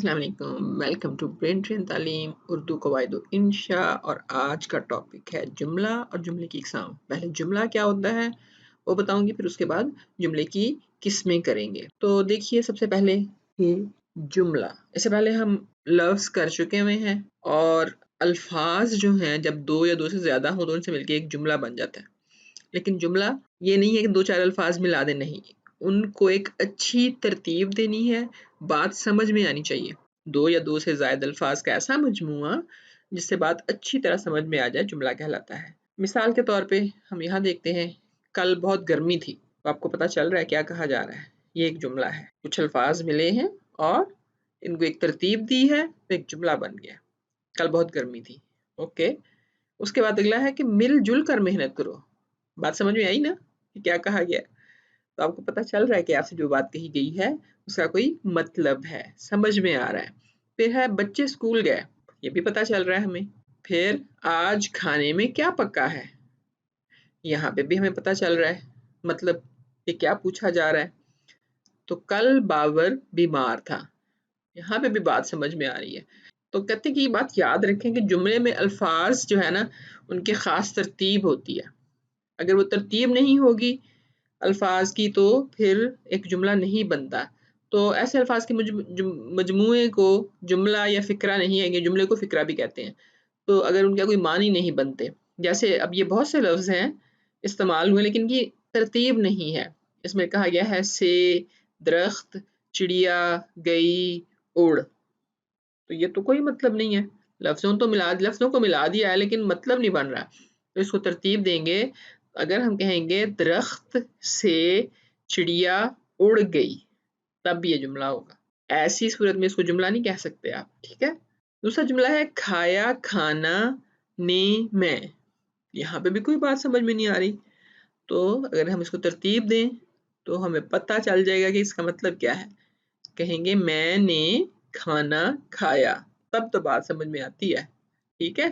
अस्सलाम वालेकुम, welcome to brain train तालीम उर्दू कवायद इंशा। और आज का टॉपिक है जुमला और जुमले की इकसाम। पहले जुमला क्या होता है वो बताऊंगी, फिर उसके बाद जुमले की किस्में करेंगे। तो देखिए, सबसे पहले ये जुमला, इससे पहले हम लफ्ज कर चुके हुए हैं। और अल्फाज जो हैं जब दो या दो से ज्यादा हो तो उनसे मिलके एक जुमला बन जाता है। लेकिन जुमला ये नहीं है कि दो चार अल्फाज मिला दे, नहीं, उनको एक अच्छी तरतीब देनी है, बात समझ में आनी चाहिए। दो या दो से ज्यादा अल्फाज का ऐसा मजमूआ जिससे बात अच्छी तरह समझ में आ जाए जुमला कहलाता है। मिसाल के तौर पे हम यहाँ देखते हैं, कल बहुत गर्मी थी। तो आपको पता चल रहा है क्या कहा जा रहा है। ये एक जुमला है, कुछ अल्फाज मिले हैं और इनको एक तरतीब दी है तो एक जुमला बन गया। कल बहुत गर्मी थी, ओके। उसके बाद अगला है कि मिलजुल कर मेहनत करो। बात समझ में आई ना कि क्या कहा गया? तो आपको पता चल रहा है कि आपसे जो बात कही गई है उसका कोई मतलब है, समझ में आ रहा है। फिर है बच्चे स्कूल गए, ये भी पता चल रहा है हमें। फिर आज खाने में क्या पका है, यहाँ पे भी हमें पता चल रहा है मतलब ये क्या पूछा जा रहा है। तो कल बाबर बीमार था, यहाँ पे भी बात समझ में आ रही है। तो कहते हैं कि ये बात याद रखें कि जुमले में अल्फाज जो है ना उनकी खास तरतीब होती है। अगर वो तरतीब नहीं होगी अल्फाज की तो फिर एक जुमला नहीं बनता। तो ऐसे अल्फाज के मजमूए को जुमला या फिक्रा नहीं है, जुमले को फिक्रा भी कहते हैं। तो अगर उनका कोई मानी नहीं बनते, जैसे अब ये बहुत से लफ्ज हैं इस्तेमाल हुए लेकिन की तरतीब नहीं है। इसमें कहा गया है से, दरख्त, चिड़िया, गई, उड़। तो ये तो कोई मतलब नहीं है, लफ्जों को मिला दिया है लेकिन मतलब नहीं बन रहा। तो इसको तरतीब देंगे। अगर हम कहेंगे दरख्त से चिड़िया उड़ गई तब ये जुमला होगा। ऐसी सूरत में इसको जुमला नहीं कह सकते आप, ठीक है। दूसरा जुमला है खाया, खाना, ने, मैं। यहाँ पे भी कोई बात समझ में नहीं आ रही। तो अगर हम इसको तरतीब दें तो हमें पता चल जाएगा कि इसका मतलब क्या है। कहेंगे मैंने खाना खाया, तब तो बात समझ में आती है, ठीक है।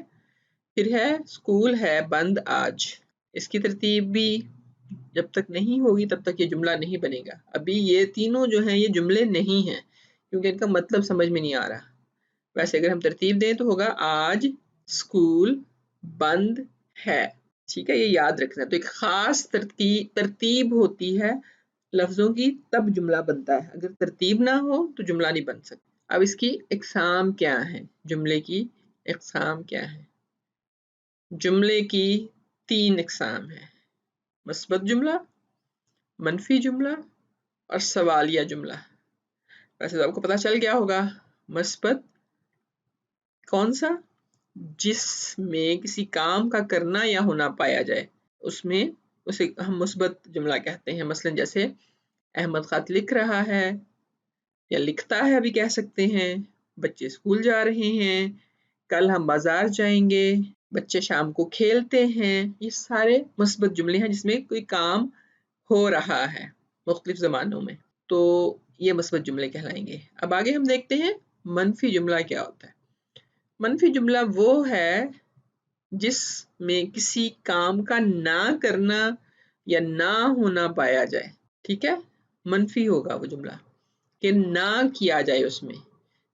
फिर है स्कूल है बंद आज। इसकी तरतीब भी जब तक नहीं होगी तब तक ये जुमला नहीं बनेगा। अभी ये तीनों जो हैं ये जुमले नहीं हैं क्योंकि इनका मतलब समझ में नहीं आ रहा। वैसे अगर हम तरतीब दें तो होगा आज स्कूल बंद है, ठीक है। ये याद रखना। तो एक खास तरतीब होती है लफ्जों की, तब जुमला बनता है। अगर तरतीब ना हो तो जुमला नहीं बन सकता। अब इसकी इकसाम क्या है, जुमले की इकसाम क्या है? जुमले की तीन इकसाम है, मस्बत जुमला, मनफी जुमला और सवालिया जुमला। वैसे तो आपको पता चल गया होगा मस्बत कौन सा, जिसमें किसी काम का करना या होना पाया जाए, उसमें उसे हम मुस्बत जुमला कहते हैं। मसलन जैसे अहमद खत लिख रहा है या लिखता है भी कह सकते हैं। बच्चे स्कूल जा रहे हैं, कल हम बाजार जाएंगे, बच्चे शाम को खेलते हैं। ये सारे मुस्बत जुमले हैं जिसमें कोई काम हो रहा है मुख्तलिफ ज़मानों में, तो ये मुस्बत जुमले कहलाएंगे। अब आगे हम देखते हैं मनफी जुमला क्या होता है। मनफी जुमला वो है जिसमें किसी काम का ना करना या ना होना पाया जाए, ठीक है। मनफी होगा वो जुमला कि ना किया जाए उसमें।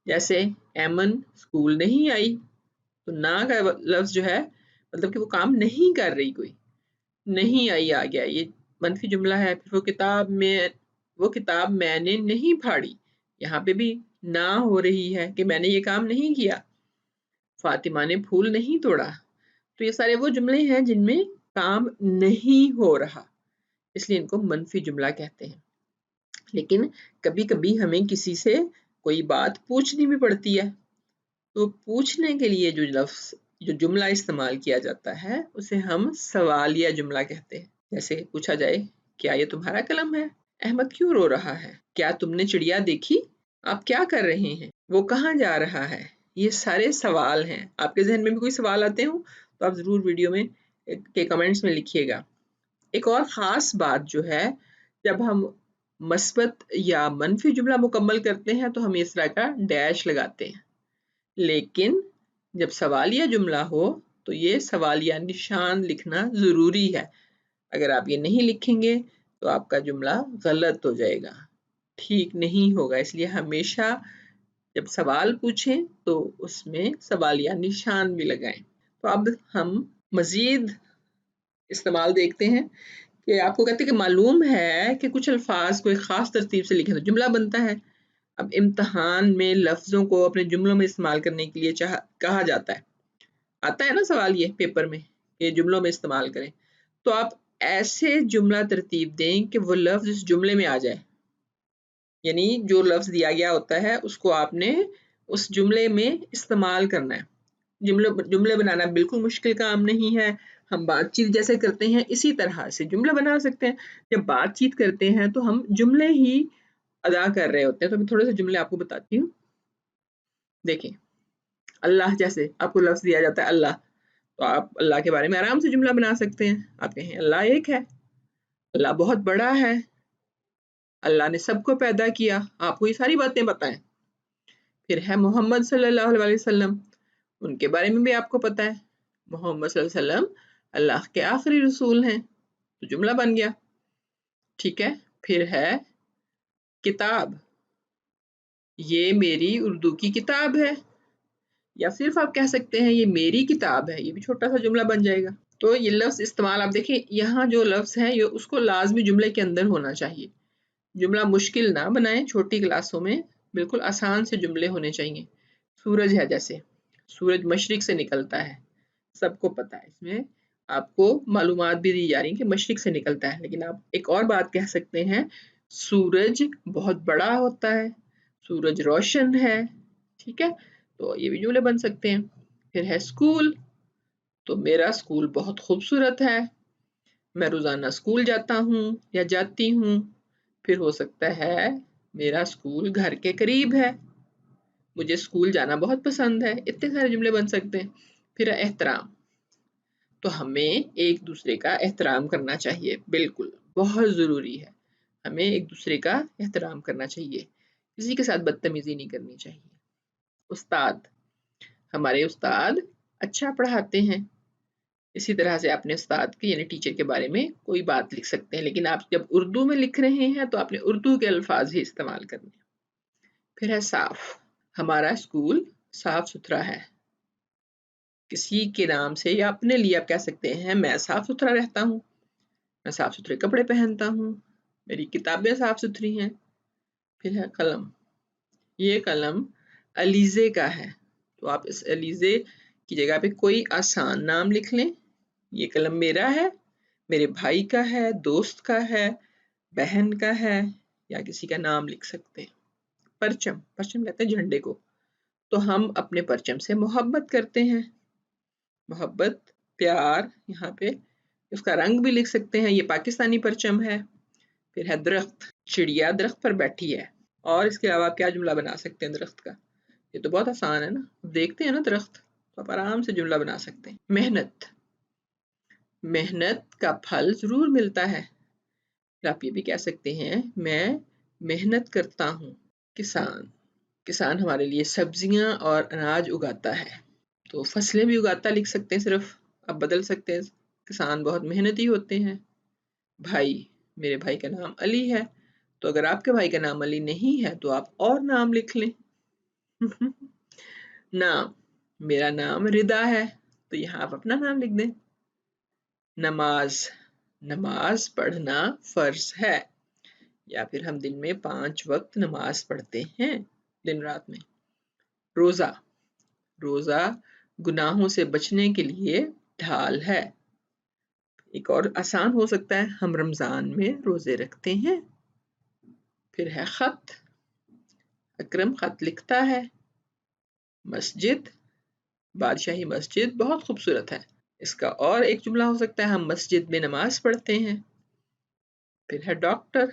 जैसे एमन स्कूल नहीं आई, तो ना का लफ्ज जो है मतलब कि वो काम नहीं कर रही, कोई नहीं आई आ गया, ये मनफी जुमला है। फिर वो किताब मैंने नहीं फाड़ी, यहाँ पे भी ना हो रही है कि मैंने ये काम नहीं किया। फातिमा ने फूल नहीं तोड़ा। तो ये सारे वो जुमले हैं जिनमें काम नहीं हो रहा, इसलिए इनको मनफी जुमला कहते हैं। लेकिन कभी कभी हमें किसी से कोई बात पूछनी भी पड़ती है, तो पूछने के लिए जो जुमला इस्तेमाल किया जाता है उसे हम सवालिया जुमला कहते हैं। जैसे पूछा जाए क्या ये तुम्हारा कलम है, अहमद क्यों रो रहा है, क्या तुमने चिड़िया देखी, आप क्या कर रहे हैं, वो कहाँ जा रहा है। ये सारे सवाल हैं। आपके जहन में भी कोई सवाल आते हो तो आप जरूर वीडियो में के कमेंट्स में लिखिएगा। एक और ख़ास बात जो है, जब हम मस्बत या मनफी जुमला मुकम्मल करते हैं तो हम इस तरह का डैश लगाते हैं। लेकिन जब सवालिया जुमला हो तो ये सवालिया निशान लिखना ज़रूरी है। अगर आप ये नहीं लिखेंगे तो आपका जुमला गलत हो जाएगा, ठीक नहीं होगा। इसलिए हमेशा जब सवाल पूछें तो उसमें सवालिया निशान भी लगाएं। तो अब हम मजीद इस्तेमाल देखते हैं कि आपको कहते हैं कि मालूम है कि कुछ अल्फाज को एक ख़ास तरतीब से लिखें तो जुमला बनता है। अब इम्तिहान में लफ्ज़ों को अपने जुमलों में इस्तेमाल करने के लिए कहा जाता है, आता है ना सवाल ये पेपर में कि जुमलों में इस्तेमाल करें, तो आप ऐसे जुमला तरतीब दें कि वो लफ्ज़ इस जुमले में आ जाए, यानी जो लफ्ज़ दिया गया होता है उसको आपने उस जुमले में इस्तेमाल करना है। जुमले बनाना बिल्कुल मुश्किल काम नहीं है, हम बातचीत जैसे करते हैं इसी तरह से जुमला बना सकते हैं। जब बातचीत करते हैं तो हम जुमले ही अदा कर रहे होते हैं। तो मैं थोड़े से जुमले आपको बताती हूँ। देखिए, अल्लाह जैसे आपको लफ्ज़ दिया जाता है अल्लाह, तो आप अल्लाह के बारे में आराम से जुमला बना सकते हैं। आप कहें अल्लाह एक है, अल्लाह बहुत बड़ा है, अल्लाह ने सबको पैदा किया, आपको ये सारी बातें बताएं। फिर है मोहम्मद सल्लल्लाहु अलैहि वसल्लम, उनके बारे में भी आपको पता है, मोहम्मद सल्लल्लाहु अलैहि वसल्लम अल्लाह के आखिरी रसूल हैं, तो जुमला बन गया। ठीक है, फिर है किताब, ये मेरी उर्दू की किताब है, या सिर्फ आप कह सकते हैं ये मेरी किताब है, ये भी छोटा सा जुमला बन जाएगा। तो ये लफ्ज़ इस्तेमाल आप देखें, यहाँ जो लफ्ज़ है ये उसको लाजमी जुमले के अंदर होना चाहिए। जुमला मुश्किल ना बनाएं, छोटी क्लासों में बिल्कुल आसान से जुमले होने चाहिए। सूरज है जैसे, सूरज मशरिक से निकलता है, सबको पता है, इसमें आपको मालूमात भी दी जा रही है कि मशरिक से निकलता है, लेकिन आप एक और बात कह सकते हैं, सूरज बहुत बड़ा होता है, सूरज रोशन है। ठीक है, तो ये भी जुमले बन सकते हैं। फिर है स्कूल, तो मेरा स्कूल बहुत खूबसूरत है, मैं रोज़ाना स्कूल जाता हूँ या जाती हूँ। फिर हो सकता है मेरा स्कूल घर के करीब है, मुझे स्कूल जाना बहुत पसंद है। इतने सारे जुमले बन सकते हैं। फिर है एहतराम, तो हमें एक दूसरे का एहतराम करना चाहिए, बिल्कुल बहुत ज़रूरी है, हमें एक दूसरे का एहतराम करना चाहिए, किसी के साथ बदतमीज़ी नहीं करनी चाहिए। उस्ताद, हमारे उस्ताद अच्छा पढ़ाते हैं। इसी तरह से अपने उस्ताद के यानी टीचर के बारे में कोई बात लिख सकते हैं, लेकिन आप जब उर्दू में लिख रहे हैं तो आपने उर्दू के अल्फाज ही इस्तेमाल करने हैं। फिर है साफ, हमारा स्कूल साफ सुथरा है, किसी के नाम से या अपने लिए आप कह सकते हैं मैं साफ सुथरा रहता हूँ, मैं साफ सुथरे कपड़े पहनता हूँ, मेरी किताबें साफ सुथरी हैं। फिर है कलम, ये कलम अलीज़े का है, तो आप इस अलीज़े की जगह पे कोई आसान नाम लिख लें। ये कलम मेरा है, मेरे भाई का है, दोस्त का है, बहन का है, या किसी का नाम लिख सकते हैं। परचम, परचम कहते हैं झंडे को, तो हम अपने परचम से मोहब्बत करते हैं, मोहब्बत प्यार, यहाँ पे उसका रंग भी लिख सकते हैं, ये पाकिस्तानी परचम है। फिर है दरख्त, चिड़िया दरख्त पर बैठी है, और इसके अलावा क्या जुमला बना सकते हैं दरख्त का, ये तो बहुत आसान है ना, देखते हैं ना दरख्त तो आप आराम से जुमला बना सकते हैं। मेहनत, मेहनत का फल जरूर मिलता है, आप ये भी कह सकते हैं मैं मेहनत करता हूँ। किसान, किसान हमारे लिए सब्जियां और अनाज उगाता है, तो फसलें भी उगाता लिख सकते हैं, सिर्फ आप बदल सकते हैं, किसान बहुत मेहनती होते हैं। भाई, मेरे भाई का नाम अली है, तो अगर आपके भाई का नाम अली नहीं है तो आप और नाम लिख लें। नाम, मेरा नाम रिदा है, तो यहाँ आप अपना नाम लिख दें। नमाज, नमाज पढ़ना फर्ज है, या फिर हम दिन में 5 वक्त नमाज पढ़ते हैं दिन रात में। रोज़ा, रोज़ा गुनाहों से बचने के लिए ढाल है। एक और आसान हो सकता है, हम रमज़ान में रोज़े रखते हैं। फिर है ख़त, अकरम ख़त लिखता है। मस्जिद, बादशाही मस्जिद बहुत खूबसूरत है, इसका और एक जुमला हो सकता है, हम मस्जिद में नमाज पढ़ते हैं। फिर है डॉक्टर,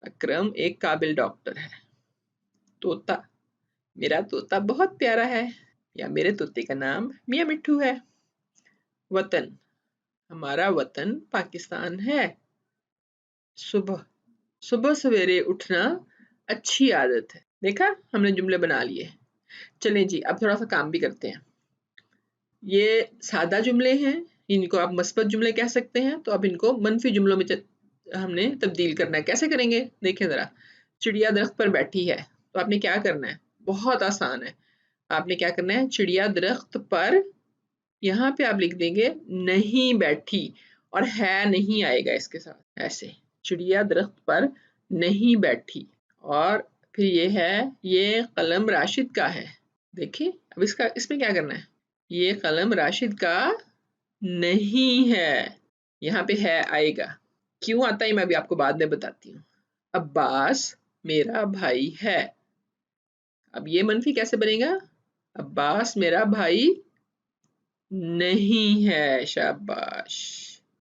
अकरम एक काबिल डॉक्टर है। तोता, मेरा तोता बहुत प्यारा है, या मेरे तोते का नाम मियाँ मिट्ठू है। वतन, हमारा वतन पाकिस्तान है। सुबह, सुबह सवेरे उठना अच्छी आदत है। देखा, हमने जुमले बना लिए। चलें जी, अब थोड़ा सा काम भी करते हैं। ये सादा जुमले हैं, इनको आप मस्बत जुमले कह सकते हैं, तो अब इनको मनफी जुमलों में हमने तब्दील करना है। कैसे करेंगे, देखें ज़रा। चिड़िया दरख्त पर बैठी है, तो आपने क्या करना है, बहुत आसान है। आपने क्या करना है, चिड़िया दरख्त पर, यहाँ पे आप लिख देंगे नहीं बैठी और है नहीं आएगा इसके साथ, ऐसे चिड़िया दरख्त पर नहीं बैठी। और फिर ये है, ये कलम राशिद का है। देखिए अब इसमें क्या करना है, ये कलम राशिद का नहीं है, यहाँ पे है आएगा। क्यों आता है मैं भी आपको बाद में बताती हूँ। अब्बास मेरा भाई है, अब ये मनफी कैसे बनेगा, अब्बास मेरा भाई नहीं है, शाबाश।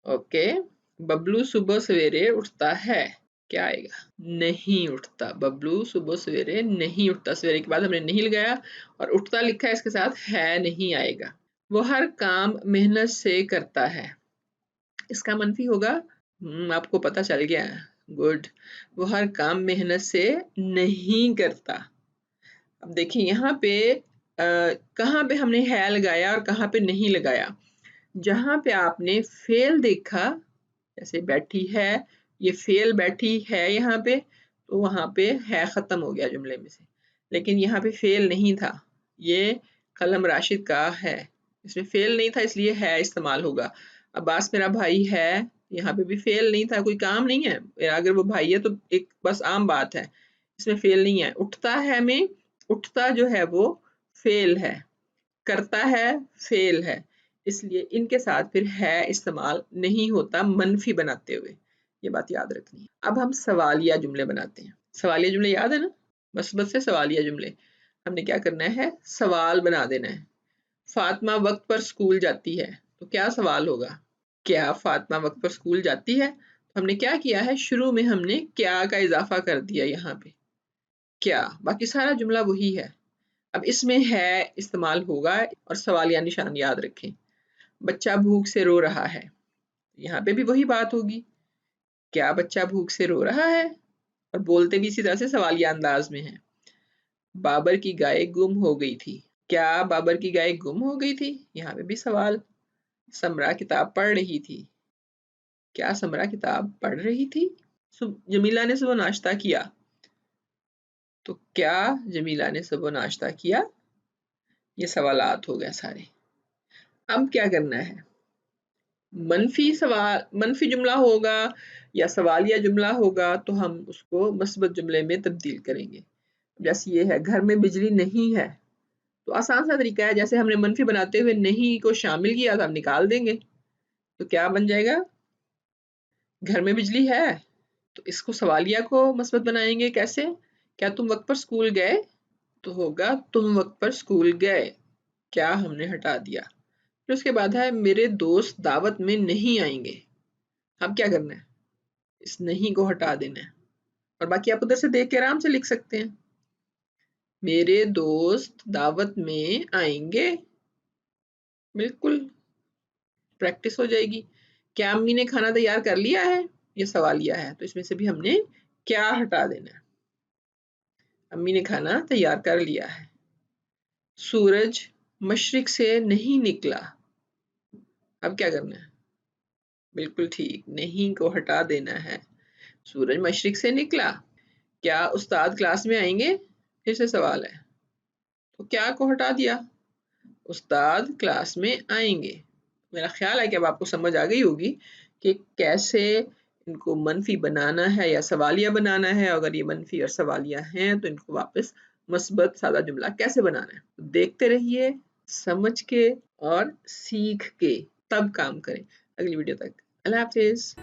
ओके, बबलू सुबह सवेरे उठता है, क्या आएगा, नहीं उठता। बबलू सुबह सवेरे नहीं उठता, सवेरे के बाद हमने नहीं लगाया और उठता लिखा है, इसके साथ है नहीं आएगा। वो हर काम मेहनत से करता है, इसका मनफी होगा, आपको पता चल गया, गुड। वो हर काम मेहनत से नहीं करता। अब देखिए यहाँ पे कहाँ पे हमने है लगाया और कहाँ पे नहीं लगाया। जहाँ पे आपने फेल देखा, जैसे बैठी है, ये फेल बैठी है यहाँ पे, तो वहाँ पे है खत्म हो गया जुमले में से। लेकिन यहाँ पे फेल नहीं था, ये कलम राशिद का है, इसमें फेल नहीं था इसलिए है इस्तेमाल होगा। अब्बास मेरा भाई है, यहाँ पे भी फेल नहीं था, कोई काम नहीं है, अगर वो भाई है तो एक बस आम बात है, इसमें फेल नहीं है। उठता है में उठता जो है वो फेल है, करता है फेल है, इसलिए इनके साथ फिर है इस्तेमाल नहीं होता मनफी बनाते हुए, ये बात याद रखनी है। अब हम सवालिया जुमले बनाते हैं। सवालिया जुमले याद है ना, मस्बत से सवालिया जुमले, हमने क्या करना है, सवाल बना देना है। फातिमा वक्त पर स्कूल जाती है, तो क्या सवाल होगा, क्या फातिमा वक्त पर स्कूल जाती है, तो हमने क्या किया है, शुरू में हमने क्या का इजाफा कर दिया यहाँ पे, क्या, बाकी सारा जुमला वही है। अब इसमें है इस्तेमाल होगा और सवालिया निशान याद रखें। बच्चा भूख से रो रहा है, यहाँ पे भी वही बात होगी, क्या बच्चा भूख से रो रहा है, और बोलते भी इसी तरह से सवालिया अंदाज में है। बाबर की गाय गुम हो गई थी, क्या बाबर की गाय गुम हो गई थी, यहाँ पे भी सवाल। समरा किताब पढ़ रही थी, क्या समरा किताब पढ़ रही थी। जमीला ने सुबह नाश्ता किया, तो क्या जमीला ने सुबह नाश्ता किया। ये सवालात हो गए सारे। अब क्या करना है, मनफी जुमला होगा या सवालिया जुमला होगा तो हम उसको मस्बत जुमले में तब्दील करेंगे। जैसे ये है, घर में बिजली नहीं है, तो आसान सा तरीका है, जैसे हमने मनफी बनाते हुए नहीं को शामिल किया था, हम निकाल देंगे, तो क्या बन जाएगा, घर में बिजली है। तो इसको सवालिया को मस्बत बनाएंगे कैसे, क्या तुम वक्त पर स्कूल गए, तो होगा तुम वक्त पर स्कूल गए, क्या हमने हटा दिया। फिर उसके बाद है, मेरे दोस्त दावत में नहीं आएंगे, अब क्या करना है, इस नहीं को हटा देना है, और बाकी आप उधर से देख के आराम से लिख सकते हैं, मेरे दोस्त दावत में आएंगे, बिल्कुल प्रैक्टिस हो जाएगी। क्या अम्मी ने खाना तैयार कर लिया है, ये सवालिया है, तो इसमें से भी हमने क्या हटा देना है, अम्मी ने खाना तैयार कर लिया है। सूरज मशरिक से नहीं निकला, अब क्या करना है, बिल्कुल ठीक, नहीं को हटा देना है, सूरज मशरिक से निकला। क्या उस्ताद क्लास में आएंगे, फिर से सवाल है, तो क्या को हटा दिया, उस्ताद क्लास में आएंगे। मेरा ख्याल है कि अब आपको समझ आ गई होगी कि कैसे इनको मनफी बनाना है या सवालिया बनाना है। अगर ये मनफी और सवालिया हैं तो इनको वापस मस्बत सादा जुमला कैसे बनाना है, तो देखते रहिए, समझ के और सीख के तब काम करें। अगली वीडियो तक अल्लाह हाफिज।